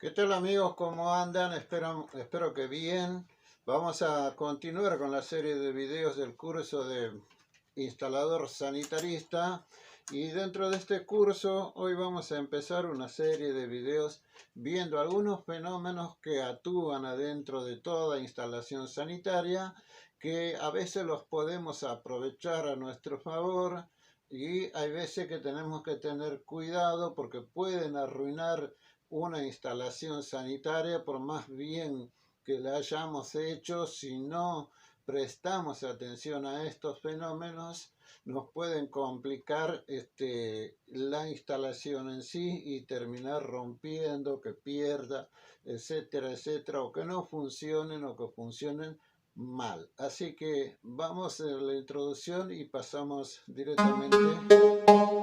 ¿Qué tal amigos? ¿Cómo andan? Espero que bien. Vamos a continuar con la serie de videos del curso de instalador sanitarista y dentro de este curso hoy vamos a empezar una serie de videos viendo algunos fenómenos que actúan adentro de toda instalación sanitaria que a veces los podemos aprovechar a nuestro favor y hay veces que tenemos que tener cuidado porque pueden arruinar una instalación sanitaria por más bien que la hayamos hecho. Si no prestamos atención a estos fenómenos, nos pueden complicar la instalación en sí y terminar rompiendo, que pierda, etcétera, etcétera, o que no funcionen o que funcionen mal. Así que vamos a la introducción y pasamos directamente al video.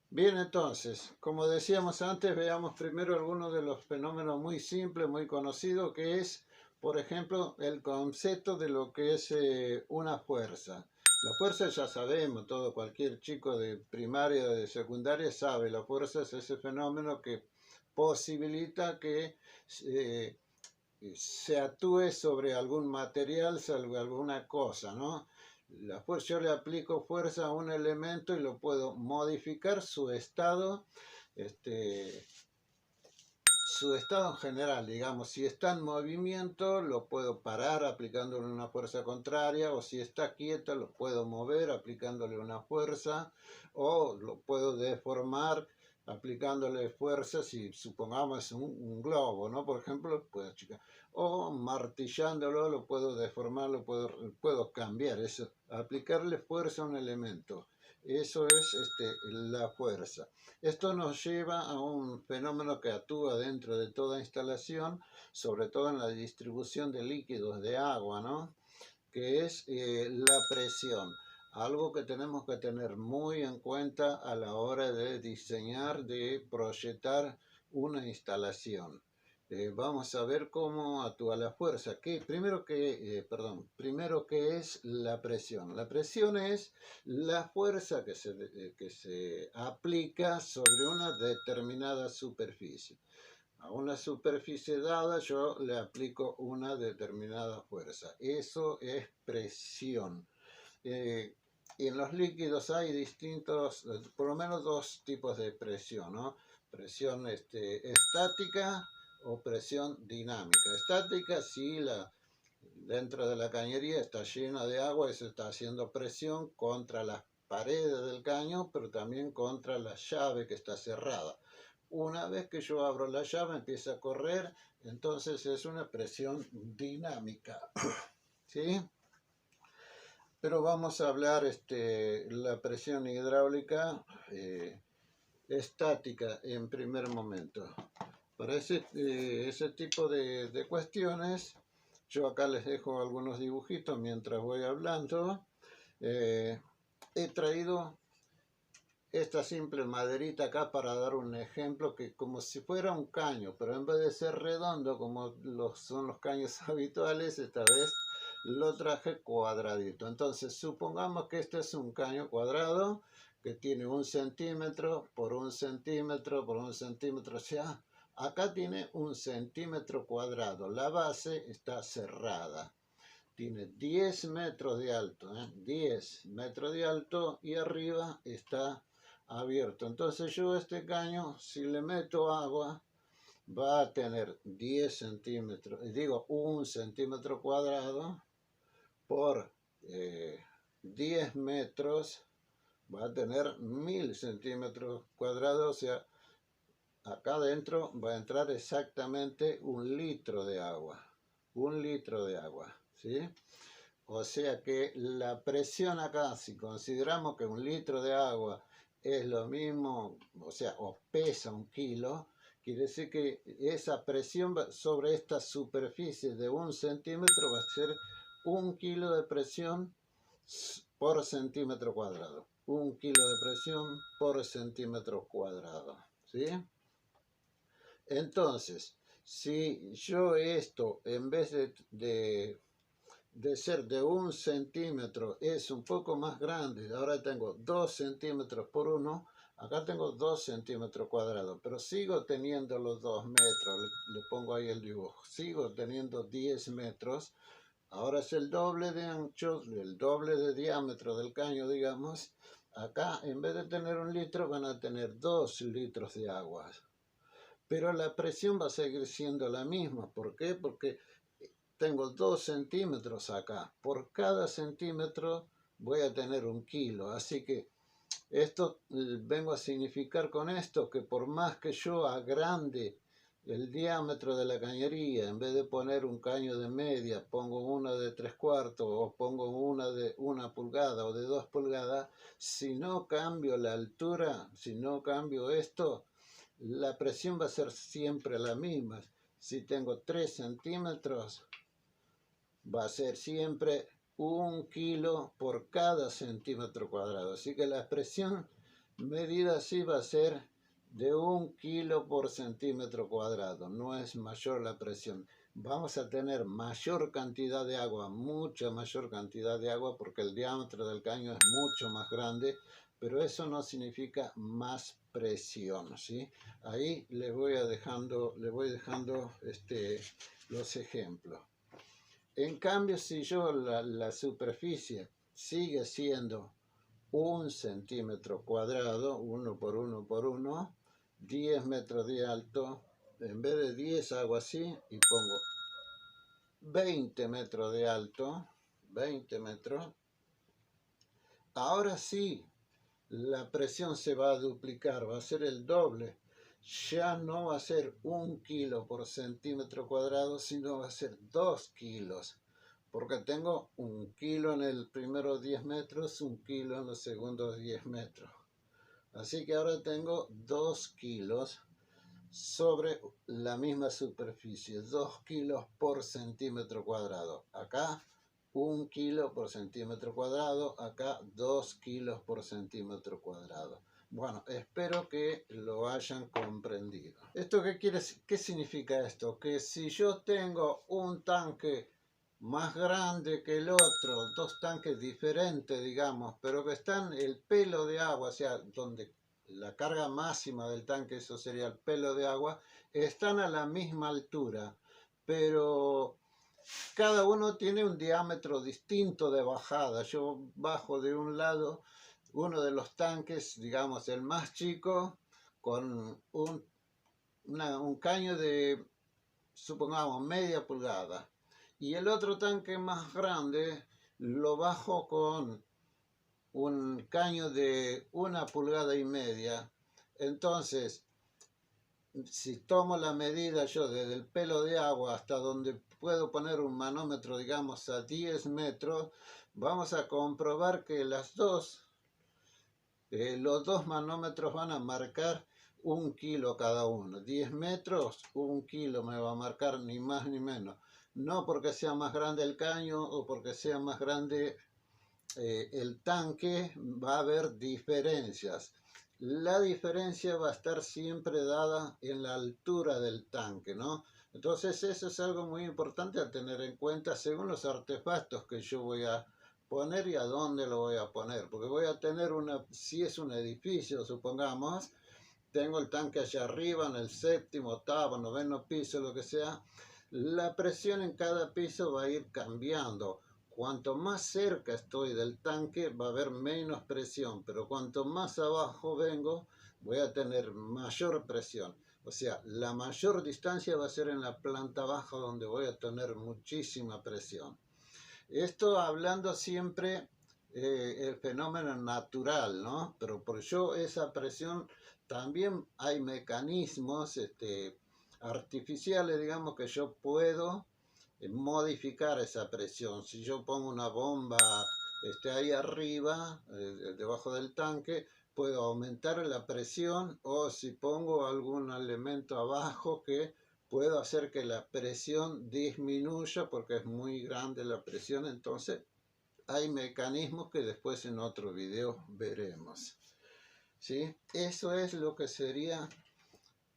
Bien, entonces, como decíamos antes, veamos primero algunos de los fenómenos muy simples, muy conocidos, que es, por ejemplo, el concepto de lo que es una fuerza. La fuerza ya sabemos, cualquier chico de primaria o de secundaria sabe, la fuerza es ese fenómeno que posibilita que eh, se actúe sobre algún material, sobre alguna cosa, ¿no? Yo le aplico fuerza a un elemento y lo puedo modificar este, su estado en general, digamos. Si está en movimiento, lo puedo parar aplicándole una fuerza contraria, o si está quieto, lo puedo mover aplicándole una fuerza, o lo puedo deformar aplicándole fuerza, si supongamos un globo, ¿no? Por ejemplo, puedo achicar, o martillándolo, lo puedo deformar, puedo cambiar, eso, aplicarle fuerza a un elemento. Eso es la fuerza. Esto nos lleva a un fenómeno que actúa dentro de toda instalación, sobre todo en la distribución de líquidos de agua, ¿no? Que es la presión. Algo que tenemos que tener muy en cuenta a la hora de diseñar, de proyectar una instalación. Vamos a ver cómo actúa la fuerza. Primero que es la presión. La presión es la fuerza que se aplica sobre una determinada superficie. A una superficie dada yo le aplico una determinada fuerza. Eso es presión. Y en los líquidos hay distintos, por lo menos dos tipos de presión, ¿no? Presión estática o presión dinámica. Estática, si dentro de la cañería está llena de agua y se está haciendo presión contra las paredes del caño, pero también contra la llave que está cerrada. Una vez que yo abro la llave empieza a correr, entonces es una presión dinámica. ¿Sí? Pero vamos a hablar la presión hidráulica estática en primer momento. Para ese tipo de cuestiones, yo acá les dejo algunos dibujitos mientras voy hablando. He traído esta simple maderita acá para dar un ejemplo que como si fuera un caño, pero en vez de ser redondo como son los caños habituales, esta vez lo traje cuadradito. Entonces supongamos que este es un caño cuadrado que tiene 1 centímetro por 1 centímetro por 1 centímetro, o sea, acá tiene 1 centímetro cuadrado. La base está cerrada. Tiene 10 metros de alto, 10 metros de alto y arriba está abierto. Entonces yo este caño, si le meto agua, va a tener 10 centímetros, digo 1 centímetro cuadrado por 10 metros, va a tener 1000 centímetros cuadrados, o sea, acá adentro va a entrar exactamente 1 litro de agua. 1 litro de agua, ¿sí? O sea que la presión acá, si consideramos que 1 litro de agua es lo mismo, o sea, o pesa 1 kilo, quiere decir que esa presión sobre esta superficie de 1 centímetro va a ser 1 kilo de presión por centímetro cuadrado. 1 kilo de presión por centímetro cuadrado, ¿sí? Entonces, si yo esto, en vez de ser de 1 centímetro, es un poco más grande, ahora tengo 2 centímetros por 1, acá tengo 2 centímetros cuadrados, pero sigo teniendo los 2 metros, le pongo ahí el dibujo, sigo teniendo 10 metros, ahora es el doble de ancho, el doble de diámetro del caño, digamos, acá en vez de tener 1 litro van a tener 2 litros de agua. Pero la presión va a seguir siendo la misma. ¿Por qué? Porque tengo 2 centímetros acá. Por cada centímetro voy a tener 1 kilo. Así que esto vengo a significar con esto que por más que yo agrande el diámetro de la cañería, en vez de poner un caño de media, pongo una de 3/4 o pongo una de 1 pulgada o de 2 pulgadas, si no cambio la altura, si no cambio esto, la presión va a ser siempre la misma. Si tengo 3 centímetros, va a ser siempre 1 kilo por cada centímetro cuadrado. Así que la presión medida así va a ser de 1 kilo por centímetro cuadrado. No es mayor la presión. Vamos a tener mayor cantidad de agua, mucha mayor cantidad de agua, porque el diámetro del caño es mucho más grande, pero eso no significa más presión, ¿sí? Ahí le voy dejando los ejemplos. En cambio, si yo la superficie sigue siendo 1 centímetro cuadrado, 1 por 1 por 1, 10 metros de alto, en vez de 10 hago así y pongo 20 metros de alto, 20 metros. Ahora sí, la presión se va a duplicar, va a ser el doble. Ya no va a ser 1 kilo por centímetro cuadrado, sino va a ser 2 kilos. Porque tengo 1 kilo en el primero 10 metros, 1 kilo en los segundos 10 metros. Así que ahora tengo 2 kilos sobre la misma superficie, 2 kilos por centímetro cuadrado. Acá 1 kilo por centímetro cuadrado, acá 2 kilos por centímetro cuadrado. Bueno, espero que lo hayan comprendido. ¿Esto qué significa esto? Que si yo tengo un tanque más grande que el otro, 2 tanques diferentes, digamos, pero que están el pelo de agua, o sea, donde la carga máxima del tanque, eso sería el pelo de agua, están a la misma altura, pero cada uno tiene un diámetro distinto de bajada. Yo bajo de un lado uno de los tanques, digamos el más chico, con un caño de, supongamos, media pulgada. Y el otro tanque más grande lo bajo con un caño de 1,5 pulgadas. Entonces, si tomo la medida yo desde el pelo de agua hasta donde puedo poner un manómetro, digamos, a 10 metros, vamos a comprobar que los dos manómetros van a marcar 1 kilo cada uno. 10 metros, 1 kilo me va a marcar, ni más ni menos. No porque sea más grande el caño o porque sea más grande el tanque, va a haber diferencias. La diferencia va a estar siempre dada en la altura del tanque, ¿no? Entonces eso es algo muy importante a tener en cuenta según los artefactos que yo voy a poner y a dónde lo voy a poner. Porque voy a tener si es un edificio, supongamos, tengo el tanque allá arriba en el 7º, 8º, 9º piso, lo que sea, la presión en cada piso va a ir cambiando. Cuanto más cerca estoy del tanque va a haber menos presión, pero cuanto más abajo vengo voy a tener mayor presión. O sea, la mayor distancia va a ser en la planta baja donde voy a tener muchísima presión. Esto hablando siempre el fenómeno natural, ¿no? Pero por yo esa presión también hay mecanismos artificiales, digamos, que yo puedo modificar esa presión. Si yo pongo una bomba ahí arriba, debajo del tanque, puedo aumentar la presión, o si pongo algún elemento abajo que puedo hacer que la presión disminuya porque es muy grande la presión, entonces hay mecanismos que después en otro video veremos. ¿Sí? Eso es lo que sería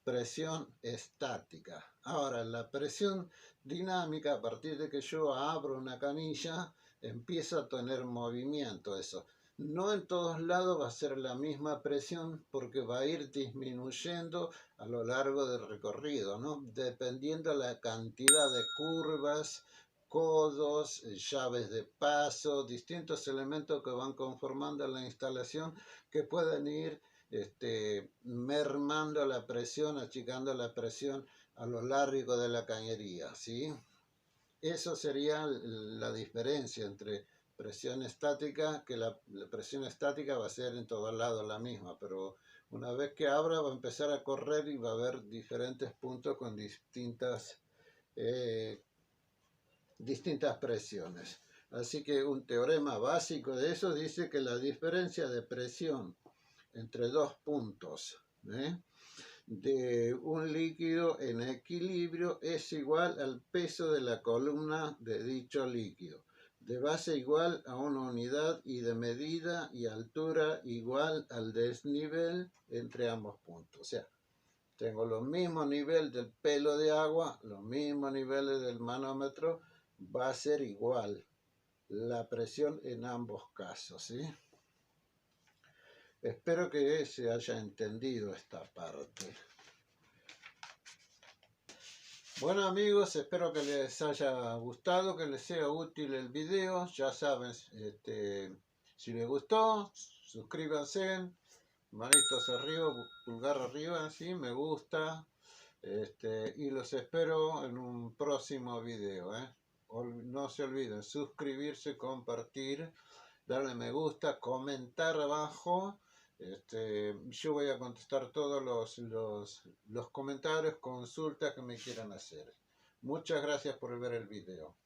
presión estática. Ahora, la presión dinámica, a partir de que yo abro una canilla, empieza a tener movimiento eso. No en todos lados va a ser la misma presión porque va a ir disminuyendo a lo largo del recorrido, ¿no? Dependiendo de la cantidad de curvas, codos, llaves de paso, distintos elementos que van conformando la instalación que pueden ir mermando la presión, achicando la presión a lo largo de la cañería, ¿sí? Eso sería la diferencia entre presión estática, que la presión estática va a ser en todos lados la misma, pero una vez que abra va a empezar a correr y va a haber diferentes puntos con distintas presiones. Así que un teorema básico de eso dice que la diferencia de presión entre dos puntos de un líquido en equilibrio es igual al peso de la columna de dicho líquido, de base igual a una unidad y de medida y altura igual al desnivel entre ambos puntos. O sea, tengo los mismos niveles del pelo de agua, los mismos niveles del manómetro, va a ser igual la presión en ambos casos, ¿sí? Espero que se haya entendido esta parte. Bueno amigos, espero que les haya gustado, que les sea útil el video. Ya saben, si les gustó, suscríbanse, manitos arriba, pulgar arriba, ¿sí? Me gusta. Y los espero en un próximo video. No se olviden suscribirse, compartir, darle me gusta, comentar abajo. Yo voy a contestar todos los comentarios, consultas que me quieran hacer. Muchas gracias por ver el video.